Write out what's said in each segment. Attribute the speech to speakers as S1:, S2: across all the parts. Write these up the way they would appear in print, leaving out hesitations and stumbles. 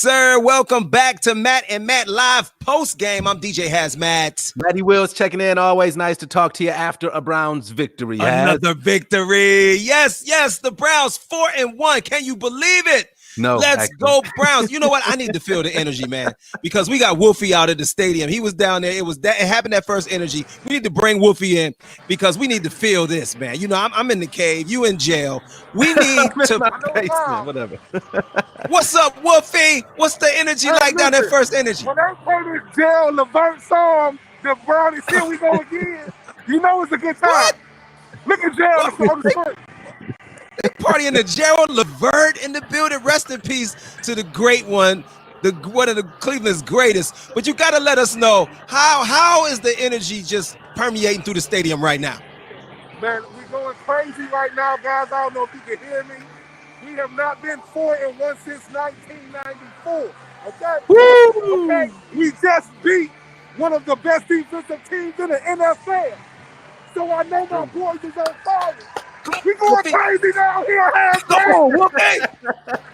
S1: Sir, welcome back to Matt and Matt Live Post Game. I'm DJ Hazmat.
S2: Matty Willz checking in. Always nice to talk to you after a Browns victory.
S1: Another victory. Yes, the Browns 4-1. Can you believe it?
S2: No.
S1: Let's go Browns. You know what? I need to feel the energy, man, because we got Wolfie out at the stadium. He was down there. It happened that first energy. We need to bring Wolfie in because we need to feel this, man. You know, I'm in the cave. You in jail. We need to.
S2: Whatever.
S1: What's up, Wolfie? What's the energy like down that first energy?
S3: When they play this jail Levert song, the Brownies, here we go again. You know it's a good time.
S1: What?
S3: Look at jail on the screen.
S1: Party in the Gerald Levert in the building. Rest in peace to the great one, one of the Cleveland's greatest. But you got to let us know how is the energy just permeating through the stadium right now?
S3: Man, we're going crazy right now, guys. I don't know if you can hear me. We have not been 4-1 since 1994. Okay?
S2: Woo!
S3: Okay? We just beat one of the best defensive teams in the NFL. So I know my boys is on fire. We going crazy down here,
S1: Come on, Wolfie.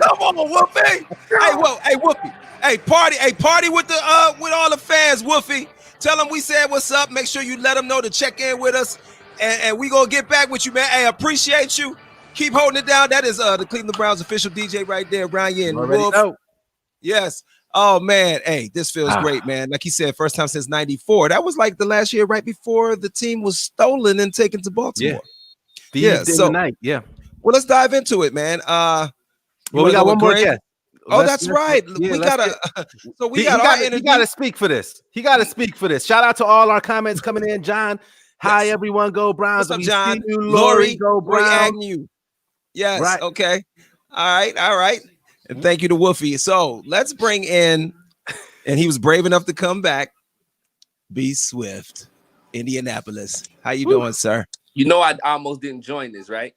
S1: Come on, Wolfie. Hey, Wolfie. Hey, party with with all the fans, Wolfie. Tell them we said what's up. Make sure you let them know to check in with us, and we gonna get back with you, man. Hey, appreciate you. Keep holding it down. That is the Cleveland Browns official DJ right there, Brian Wolf. Yes. Oh man, hey, this feels great, man. Like he said, first time since '94. That was like the last year right before the team was stolen and taken to Baltimore. So well, let's dive into it, man.
S2: Well, we got one more guest.
S1: That's right. We gotta. So we got our energy.
S2: He got to speak for this. He got to speak for this. Shout out to all our comments coming in. John, hi everyone. Go Browns.
S1: What's up, John?
S2: You, Lori, go Browns.
S1: Yes. Right. Okay. All right. And thank you to Wolfie. So let's bring in, and he was brave enough to come back. B Swift, Indianapolis. How you doing, sir?
S4: You know, I almost didn't join this, right?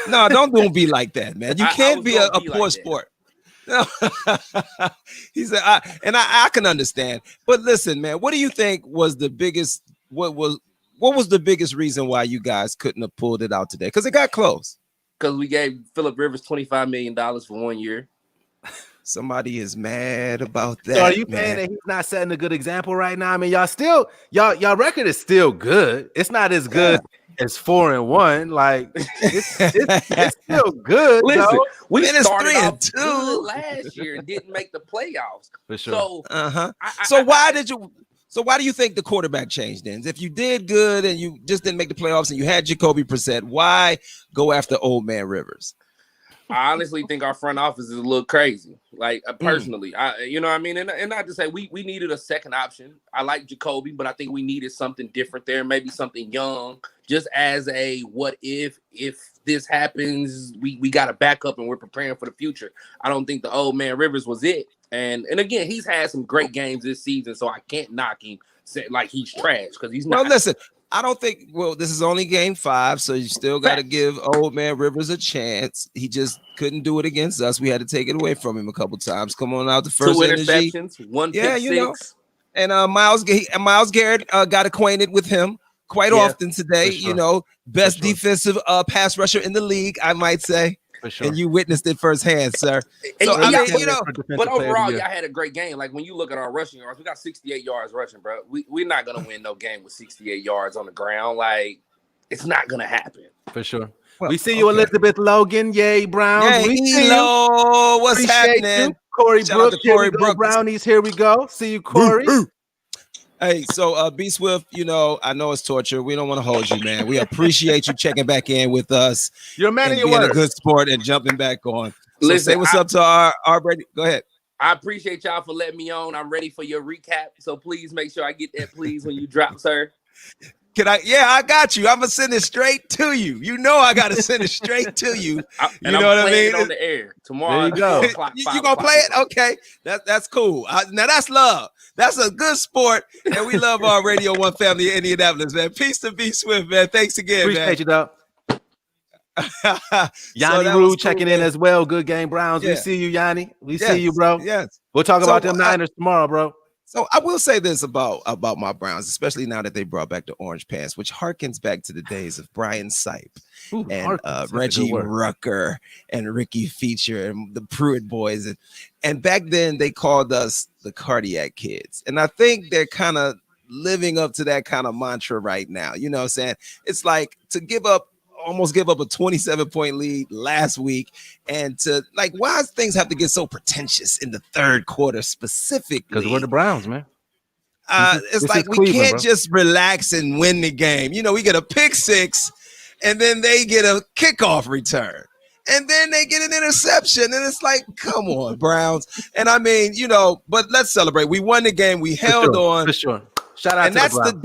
S1: No, don't be like that, man. You can't be a poor like sport. No. He said, I can understand. But listen, man, what do you think was the biggest? What was the biggest reason why you guys couldn't have pulled it out today? Because it got close.
S4: Because we gave Phillip Rivers $25 million for 1 year.
S1: Somebody is mad about that.
S2: So are you saying that he's not setting a good example right now? I mean, y'all record is still good. It's not as good as 4-1. Like it's still good.
S4: Listen, we
S1: started
S4: 3-2 last year and didn't make the playoffs.
S2: For sure.
S1: So why do you think the quarterback changed then? If you did good and you just didn't make the playoffs and you had Jacoby Brissett, why go after old man Rivers?
S4: I honestly think our front office is a little crazy. Like personally, you know what I mean? And not to say we needed a second option. I like Jacoby, but I think we needed something different there, maybe something young, just as a what if this happens, we got a backup and we're preparing for the future. I don't think the old man Rivers was it. And again, he's had some great games this season, so I can't knock him like he's trash because he's not.
S1: No, listen. I don't think, this is only game 5, so you still got to give old man Rivers a chance. He just couldn't do it against us. We had to take it away from him a couple times. Come on out the first
S4: 2 interceptions, 1 pick 6.
S1: And Myles Garrett got acquainted with him quite often today. Sure. You know, best defensive pass rusher in the league, I might say. For sure. And you witnessed it firsthand, sir.
S4: So, but overall, y'all had a great game. Like when you look at our rushing yards, we got 68 yards rushing, bro. We're not gonna win no game with 68 yards on the ground. Like it's not gonna happen.
S2: For sure. Well, we see you, Elizabeth Logan. Yay, Browns.
S1: Yay, hello. What's happening?
S2: Corey Brooks. Corey Brooks. Brownies. Here we go. See you, Corey.
S1: Hey, so B Swift, you know, I know it's torture. We don't want to hold you, man. We appreciate you checking back in with us.
S2: You're a man of your
S1: word.
S2: Being
S1: a good sport and jumping back on. So
S4: listen,
S1: say what's up to our Brady. Go ahead.
S4: I appreciate y'all for letting me on. I'm ready for your recap. So please make sure I get that please when you drop, sir.
S1: Can I? Yeah, I got you. I'm gonna send it straight to you. You know I gotta send it straight to you. You know what I mean?
S4: On the air tomorrow.
S2: There you go.
S1: You gonna play it? Okay, that's cool. Now that's love. That's a good sport, and we love our Radio 1 family in Indianapolis, man. Peace to B Swift, man. Thanks again,
S2: Appreciate you, though. Yanni Rue checking in as well. Good game, Browns. We see you, Yanni. We see you, bro.
S1: Yes.
S2: We'll talk about them Niners tomorrow, bro.
S1: So I will say this about my Browns, especially now that they brought back the orange pants, which harkens back to the days of Brian Sipe and Reggie Rucker and Ricky Feature and the Pruitt boys. And back then they called us the cardiac kids. And I think they're kind of living up to that kind of mantra right now. You know what I'm saying? It's like to almost give up a 27-point lead last week, and to like, why does things have to get so pretentious in the third quarter specifically?
S2: Because we're the Browns, man.
S1: It's like we can't just relax and win the game. You know, we get a pick six, and then they get a kickoff return, and then they get an interception, and it's like, come on, Browns. And I mean, you know, but let's celebrate. We won the game. We held on
S2: for sure. Shout out
S1: and
S2: to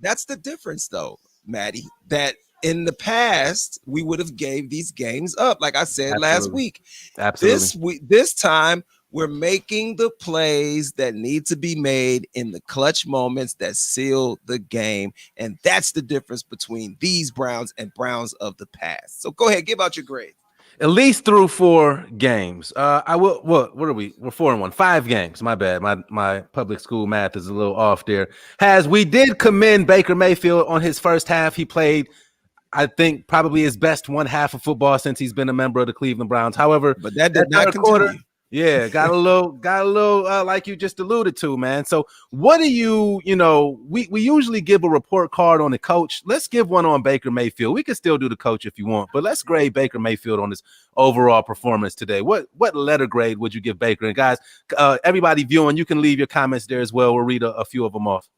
S1: that's the difference, though, Matty. That in the past, we would have gave these games up, like I said last week.
S2: Absolutely.
S1: This time, we're making the plays that need to be made in the clutch moments that seal the game, and that's the difference between these Browns and Browns of the past. So go ahead, give out your grade.
S2: At least through 4 games. I will. What are we? We're 4-1. 5 games. My bad. My public school math is a little off there. We did commend Baker Mayfield on his first half. He played, I think, probably his best one half of football since he's been a member of the Cleveland Browns. However,
S1: but that did not continue.
S2: Yeah, got a little like you just alluded to, man. So what do you know, we usually give a report card on the coach. Let's give one on Baker Mayfield. We can still do the coach if you want, but let's grade Baker Mayfield on his overall performance today. What letter grade would you give Baker? And guys, everybody viewing, you can leave your comments there as well. We'll read a few of them off.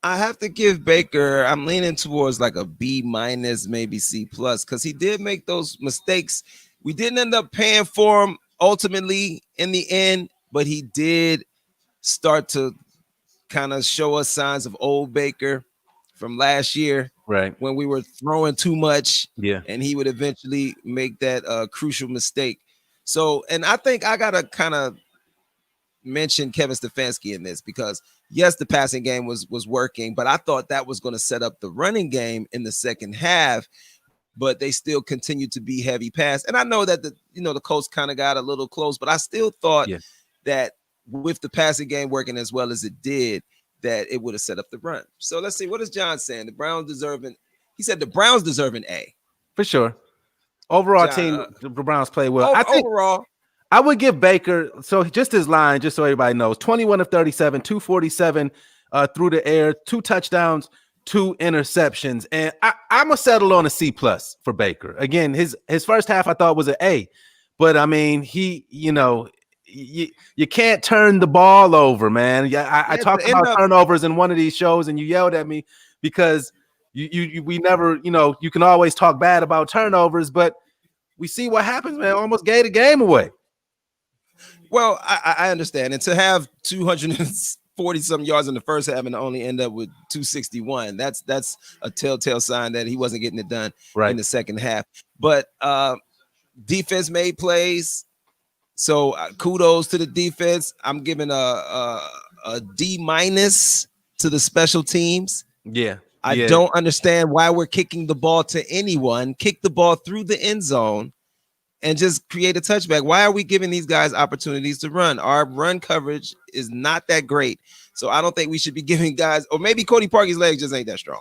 S1: I have to give Baker, I'm leaning towards like a B-, maybe C+, because he did make those mistakes. We didn't end up paying for him ultimately in the end, but he did start to kind of show us signs of old Baker from last year,
S2: right,
S1: when we were throwing too much,
S2: and
S1: he would eventually make that crucial mistake. So, and I think I gotta kind of mention Kevin Stefanski in this, because yes, the passing game was working, but I thought that was going to set up the running game in the second half. But they still continue to be heavy pass. And I know that the Colts kind of got a little close, but I still thought that with the passing game working as well as it did, that it would have set up the run. So let's see. What is John saying? The Browns deserving. He said the Browns deserve an A.
S2: For sure. Overall team, the Browns play well. I think
S1: overall,
S2: I would give Baker, so just his line, just so everybody knows, 21 of 37, 247 through the air, 2 touchdowns, 2 interceptions, and I'm gonna settle on a C+ for Baker. Again, his first half I thought was an A, but I mean, you can't turn the ball over, man. I talked about turnovers in one of these shows, and you yelled at me because we never, you can always talk bad about turnovers, but we see what happens, man. Almost gave the game away.
S1: Well, I understand, and to have 240-something yards in the first half and only end up with 261. That's a telltale sign that he wasn't getting it done in the second half. But defense made plays, so kudos to the defense. I'm giving a D- to the special teams. I don't understand why we're kicking the ball to anyone. Kick the ball through the end zone and just create a touchback. Why are we giving these guys opportunities to run? Our run coverage is not that great. So I don't think we should be giving guys, or maybe Cody Parkey's legs just ain't that strong.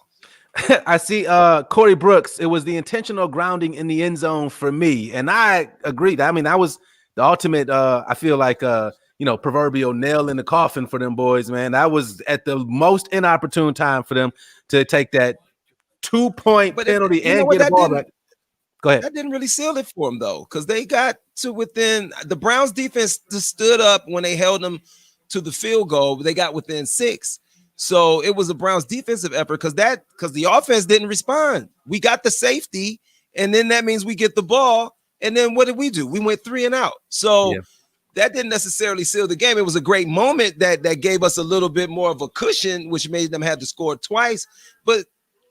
S2: I see Corey Brooks. It was the intentional grounding in the end zone for me. And I agreed. I mean, that was the ultimate, I feel like, proverbial nail in the coffin for them boys, man. That was at the most inopportune time for them to take that 2-point penalty and get a ball back. Go ahead.
S1: That didn't really seal it for them, though, because they got to within the Browns defense just stood up when they held them to the field goal. They got within 6. So it was a Browns defensive effort because the offense didn't respond. We got the safety, and then that means we get the ball. And then what did we do? We went 3 and out. So that didn't necessarily seal the game. It was a great moment that gave us a little bit more of a cushion, which made them have to score twice. But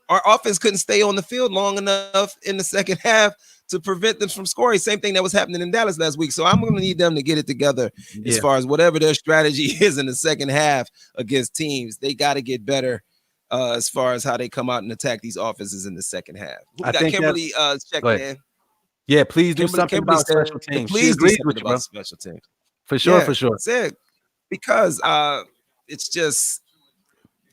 S1: our offense couldn't stay on the field long enough in the second half to prevent them from scoring. Same thing that was happening in Dallas last week. So I'm going to need them to get it together as far as whatever their strategy is in the second half against teams. They got to get better as far as how they come out and attack these offenses in the second half. We got Kimberly checking in.
S2: Yeah, please do something about special teams.
S1: Please do something about special teams.
S2: For sure, for sure.
S1: That's it. because it's just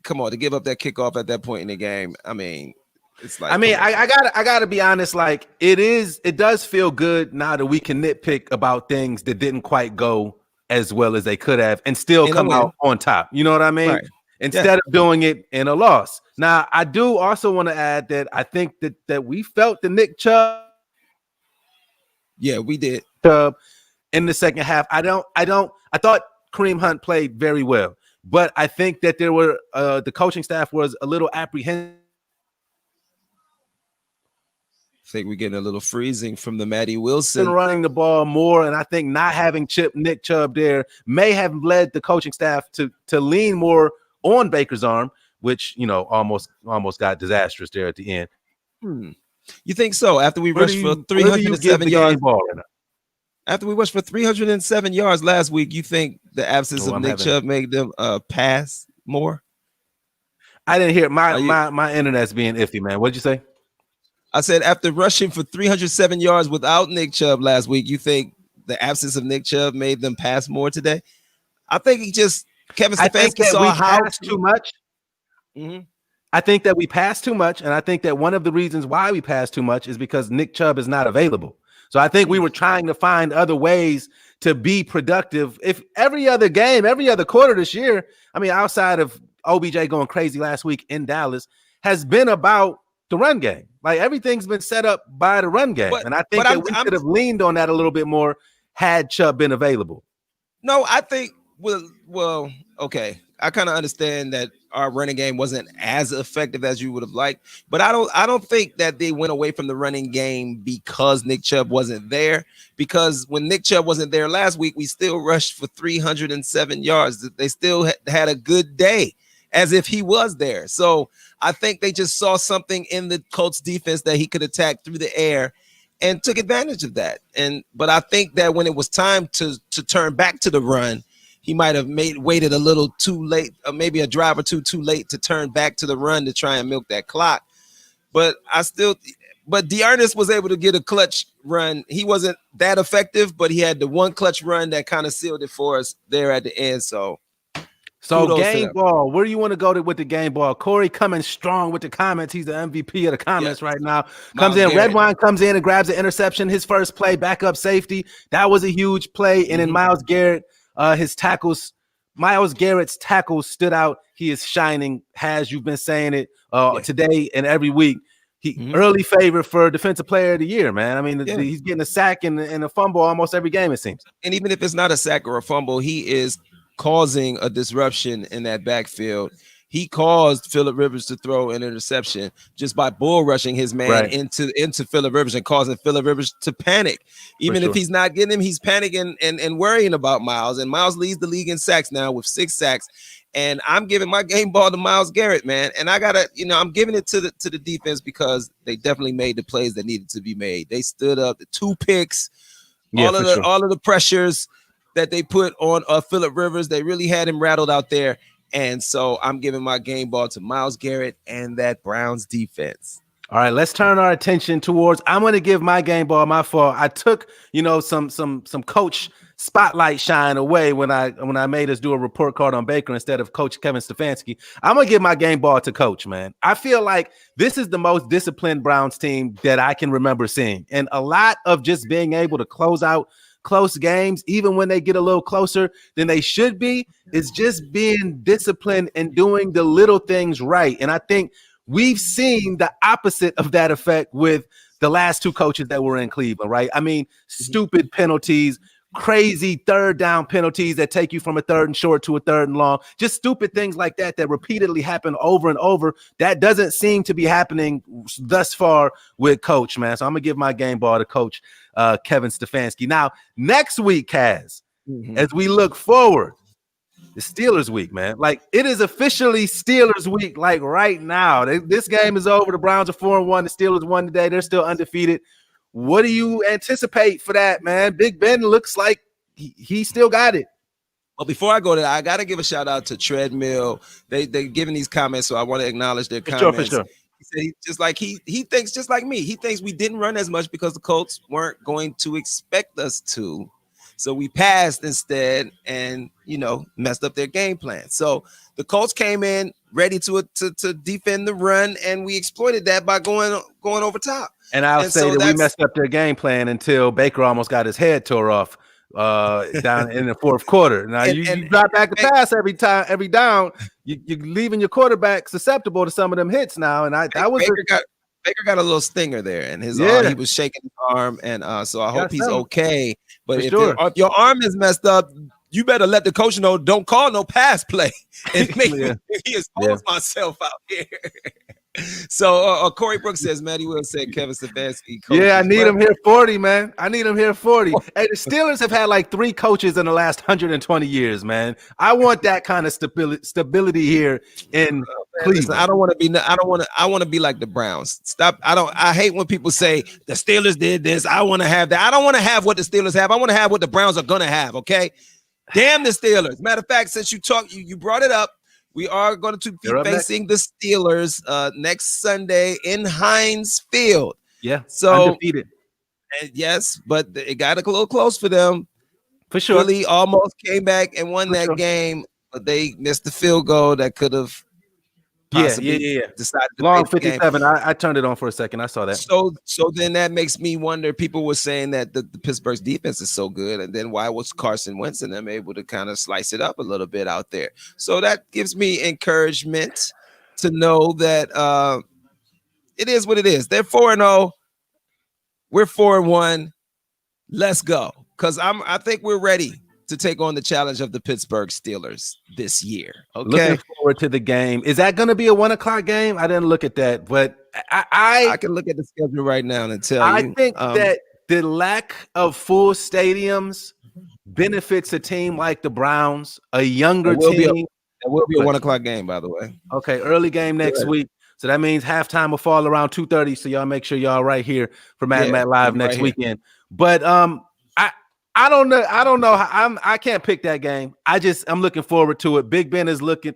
S1: come on to give up that kickoff at that point in the game. I mean, it's like
S2: I gotta be honest. Like it does feel good now that we can nitpick about things that didn't quite go as well as they could have and still come out on top. You know what I mean?
S1: Right.
S2: Instead of doing it in a loss. Now, I do also want to add that I think that we felt the Nick Chubb.
S1: Yeah, we did.
S2: In the second half. I thought Kareem Hunt played very well, but I think that there were the coaching staff was a little apprehensive.
S1: I think we're getting a little freezing from the Matty Wilson
S2: running the ball more, and I think not having Nick Chubb there may have led the coaching staff to lean more on Baker's arm, which almost got disastrous there at the end.
S1: You think so? After we rushed for 307 yards, after we rushed for 307 yards last week, you think the absence of Nick Chubb made them pass more?
S2: I didn't hear my internet's being iffy, man. What'd you say?
S1: I said after rushing for 307 yards without Nick Chubb last week, you think the absence of Nick Chubb made them pass more today? I think Kevin Stefanski saw how
S2: too much. I think that we passed too much, and I think that one of the reasons why we passed too much is because Nick Chubb is not available. So I think we were trying to find other ways to be productive. If every other game, every other quarter this year, I mean, outside of OBJ going crazy last week in Dallas, has been about the run game. Like everything's been set up by the run game. And I think that we could have leaned on that a little bit more had Chubb been available.
S1: No, I think, well, okay. I kind of understand that our running game wasn't as effective as you would have liked, but I don't think that they went away from the running game because Nick Chubb wasn't there. Because when Nick Chubb wasn't there last week, we still rushed for 307 yards. They still had a good day as if he was there. So I think they just saw something in the Colts defense that he could attack through the air and took advantage of that. But I think that when it was time to turn back to the run, he might have waited a little too late, or maybe a drive or two too late to turn back to the run to try and milk that clock. But Dearness was able to get a clutch run. He wasn't that effective, but he had the one clutch run that kind of sealed it for us there at the end. So
S2: game ball, where do you want to go with the game ball? Corey coming strong with the comments. He's the MVP of the comments right now. Comes in, Redwine comes in and grabs the interception. His first play, backup safety. That was a huge play. And then Myles Garrett, Myles Garrett's tackles stood out. He is shining, you've been saying it today and every week. He early favorite for defensive player of the year, man. I mean, he's getting a sack and a fumble almost every game, it seems.
S1: And even if it's not a sack or a fumble, he is causing a disruption in that backfield. He caused Phillip Rivers to throw an interception just by bull rushing his man into Phillip Rivers and causing Phillip Rivers to panic. Even if he's not getting him, he's panicking and worrying about Myles. And Myles leads the league in sacks now with 6 sacks. And I'm giving my game ball to Myles Garrett, man. And I gotta, I'm giving it to the defense because they definitely made the plays that needed to be made. They stood up, the 2 picks, all of the pressures that they put on Phillip Rivers. They really had him rattled out there. And so I'm giving my game ball to Myles Garrett and that Browns defense.
S2: All right, let's turn our attention towards. I'm going to give my game ball my fault. I took, some coach spotlight shine away when I made us do a report card on Baker instead of Coach Kevin Stefanski. I'm going to give my game ball to Coach, man. I feel like this is the most disciplined Browns team that I can remember seeing. And a lot of just being able to close out close games, even when they get a little closer than they should be, is just being disciplined and doing the little things right. And I think we've seen the opposite of that effect with the last 2 coaches that were in Cleveland, right? I mean, stupid penalties, crazy third down penalties that take you from a 3rd and short to a 3rd and long, just stupid things like that repeatedly happen over and over. That doesn't seem to be happening thus far with Coach, man. So I'm going to give my game ball to Coach Kevin Stefanski. Now, next week, Kaz, as we look forward, the Steelers week, man. Like, it is officially Steelers week, like right now. This game is over. The Browns are 4-1. The Steelers won today. They're still undefeated. What do you anticipate for that, man? Big Ben looks like he still got it.
S1: Well, before I go there, I got to give a shout out to Treadmill. They're giving these comments, so I want to acknowledge their comments.
S2: For sure.
S1: He said he thinks just like me. He thinks we didn't run as much because the Colts weren't going to expect us to. So we passed instead, and messed up their game plan. So the Colts came in ready to defend the run, and we exploited that by going over top.
S2: And I'll say that we messed up their game plan until Baker almost got his head tore off down in the fourth quarter. Now you drop back the pass every down. You're leaving your quarterback susceptible to some of them hits now. And
S1: Baker got a little stinger there, and his arm, he was shaking his arm, and so I hope he's okay. But if your arm is messed up, you better let the coach know. Don't call no pass play and make me expose myself out here. So Corey Brooks says, Matty Willz said Kevin Stefanski.
S2: I need him here 40, man. I need him here 40. Hey, the Steelers have had like 3 coaches in the last 120 years, man. I want that kind of stability here in Cleveland.
S1: Listen, I want to be like the Browns. Stop. I hate when people say the Steelers did this. I want to have that. I don't want to have what the Steelers have. I want to have what the Browns are going to have. Okay. Damn the Steelers. Matter of fact, since you brought it up, we are going to be facing the Steelers next Sunday in Heinz Field.
S2: Yeah,
S1: so
S2: undefeated.
S1: Yes, but it got a little close for them.
S2: For sure.
S1: Philly almost came back and won that game, but they missed the field goal that could have
S2: decided long 57. I turned it on for a second. I saw that.
S1: So then that makes me wonder. People were saying that the Pittsburgh's defense is so good, and then why was Carson Wentz and them able to kind of slice it up a little bit out there? So that gives me encouragement to know that it is what it is. They're 4-0. We're 4-1. Let's go, because I think we're ready to take on the challenge of the Pittsburgh Steelers this year. Okay.
S2: Looking forward to the game. Is that going to be a 1:00 game? I didn't look at that, but I
S1: can look at the schedule right now and tell you.
S2: I think that the lack of full stadiums benefits a team like the Browns, a younger team.
S1: It will be a 1:00 game, by the way.
S2: Okay, early game next week. So that means halftime will fall around 2:30. So y'all make sure y'all right here for Matt Live next weekend. But I don't know. I can't pick that game. I'm looking forward to it. Big Ben is looking.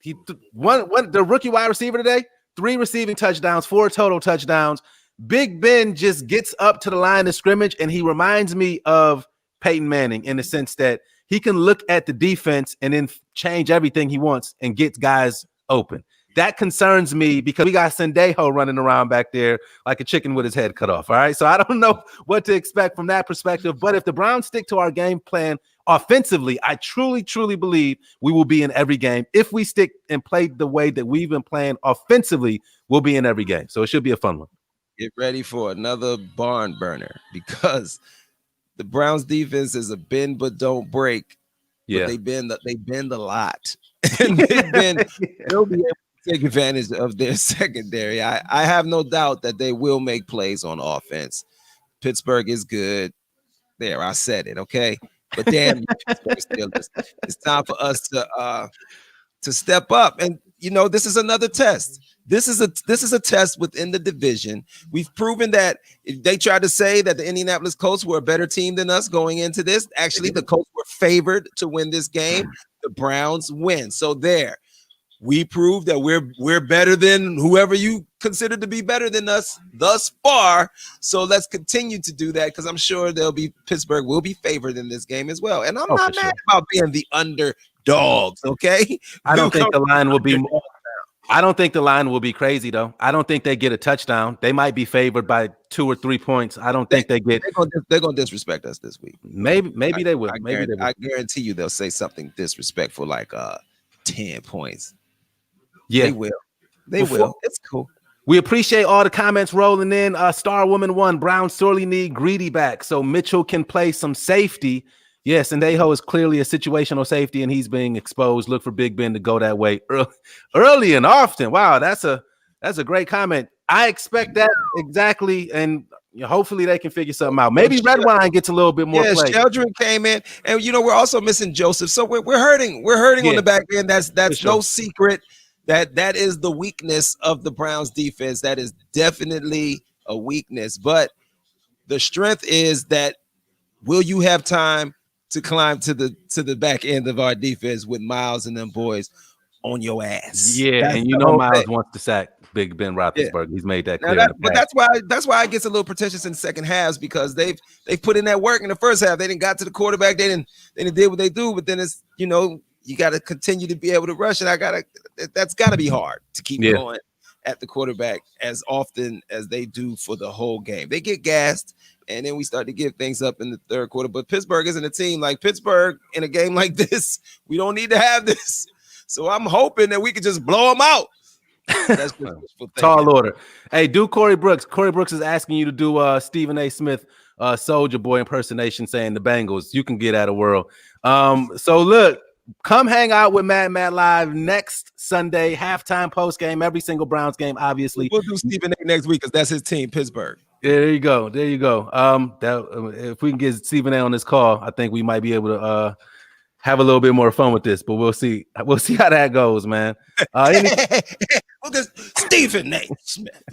S2: The rookie wide receiver today, 3 receiving touchdowns, 4 total touchdowns. Big Ben just gets up to the line of scrimmage, and he reminds me of Peyton Manning in the sense that he can look at the defense and then change everything he wants and gets guys open. That concerns me because we got Sendejo running around back there like a chicken with his head cut off. All right. So I don't know what to expect from that perspective. But if the Browns stick to our game plan offensively, I truly, truly believe we will be in every game. If we stick and play the way that we've been playing offensively, we'll be in every game. So it should be a fun one.
S1: Get ready for another barn burner because the Browns defense is a bend but don't break.
S2: Yeah.
S1: But they bend a lot. And they'll be able to take advantage of their secondary. I have no doubt that they will make plays on offense. Pittsburgh is good. There, I said it, okay? But damn you, Pittsburgh Steelers. It's time for us to step up. And this is another test. This is a test within the division. We've proven that they tried to say that the Indianapolis Colts were a better team than us going into this. Actually, the Colts were favored to win this game. The Browns win. So there, we proved that we're better than whoever you consider to be better than us thus far. So let's continue to do that because I'm sure Pittsburgh will be favored in this game as well. And I'm not mad about being the underdogs. Okay,
S2: I don't think the line will be more. I don't think the line will be crazy, though. I don't think they get a touchdown. They might be favored by 2 or 3 points. I don't think they get.
S1: They're gonna disrespect us this week.
S2: Maybe they will.
S1: I guarantee you they'll say something disrespectful like 10 points.
S2: Yeah,
S1: they will. They will. It's cool.
S2: We appreciate all the comments rolling in. Star Woman 1, Brown sorely need Greedy back so Mitchell can play some safety. Yes, and Sendejo is clearly a situational safety, and he's being exposed. Look for Big Ben to go that way early and often. Wow, that's a great comment. I expect that exactly, and hopefully they can figure something out. Maybe Redwine gets a little bit more play.
S1: Sheldron came in, and we're also missing Joseph, so we're hurting. We're hurting on the back end. That's no secret. That is the weakness of the Browns defense. That is definitely a weakness, but the strength is that will you have time to climb to the back end of our defense with Miles and them boys on your ass?
S2: Yeah,
S1: That's
S2: and Miles wants to sack. Big Ben Roethlisberger. He's made that
S1: Now
S2: clear.
S1: but that's why it gets a little pretentious in the second halves, because they've put in that work in the first half. They didn't got to the quarterback. They didn't did what they do. But then it's, you know, you got to continue to be able to rush, and that's got to be hard to keep going at the quarterback as often as they do for the whole game. They get gassed, and then we start to give things up in the third quarter. But Pittsburgh isn't a team like Pittsburgh in a game like this. We don't need to have this. So I'm hoping that we could just blow them out. That's
S2: tall order. Hey, do Corey Brooks. Corey Brooks is asking you to do Stephen A. Smith Soldier Boy impersonation saying the Bengals. You can get out of world. So look, come hang out with Matt Live next Sunday, halftime, post game, every single Browns game, obviously.
S1: We'll do Stephen A. next week because that's his team, Pittsburgh.
S2: Yeah, there you go. If we can get Stephen A. on this call, I think we might be able to have a little bit more fun with this, but we'll see. We'll see how that goes, man.
S1: Stephen A. Smith,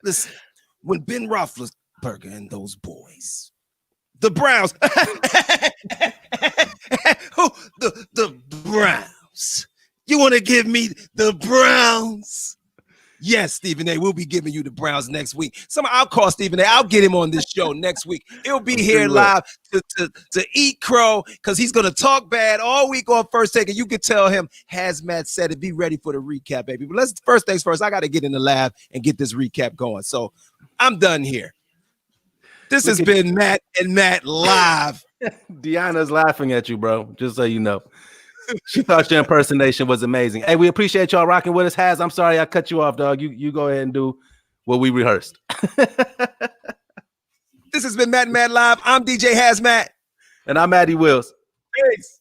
S1: listen. When Ben Roethlisberger and those boys, the Browns, the Browns, you want to give me the Browns? Yes, Stephen A. We'll be giving you the Browns next week. I'll call Stephen A. I'll get him on this show next week. He'll be here live to eat crow, because he's going to talk bad all week on First Take, and you can tell him, Hazmat said it. Be ready for the recap, baby. But let's first things first. I got to get in the lab and get this recap going. So I'm done here. This has been Matt and Matt Live.
S2: Deanna's laughing at you, bro. Just so you know. She thought your impersonation was amazing. Hey, we appreciate y'all rocking with us. Haz, I'm sorry I cut you off, dog. You go ahead and do what we rehearsed.
S1: This has been Matt and Matt Live. I'm DJ Hazmat.
S2: And I'm Matty Willz.
S1: Peace.